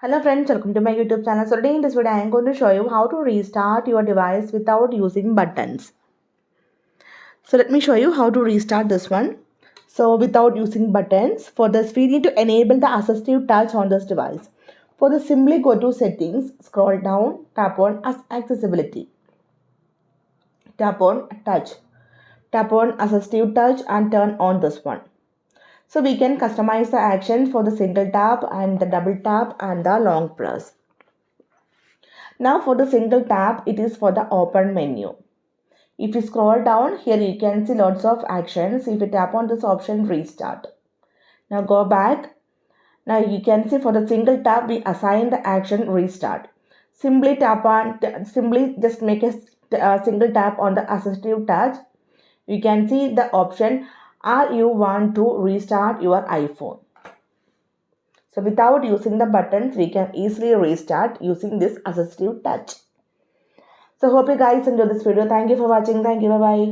Hello friends, welcome to my YouTube channel. So today in this video I am going to show you how to restart your device without using buttons. So let me show you how to restart this one. So without using buttons, for this we need to enable the assistive touch on this device. For this, simply go to settings, scroll down, tap on accessibility, tap on touch, tap on assistive touch and turn on this one. So we can customize the action for the single tap and the double tap and the long press. Now for the single tap, it is for the open menu. If you scroll down here, you can see lots of actions. If you tap on this option, restart. Now go back. Now you can see for the single tap, we assign the action restart. Simply just make a single tap on the assistive touch. You can see the option, or you want to restart your iPhone. So without using the buttons, we can easily restart using this assistive touch. So hope you guys enjoyed this video. Thank you for watching. Thank you. Bye bye.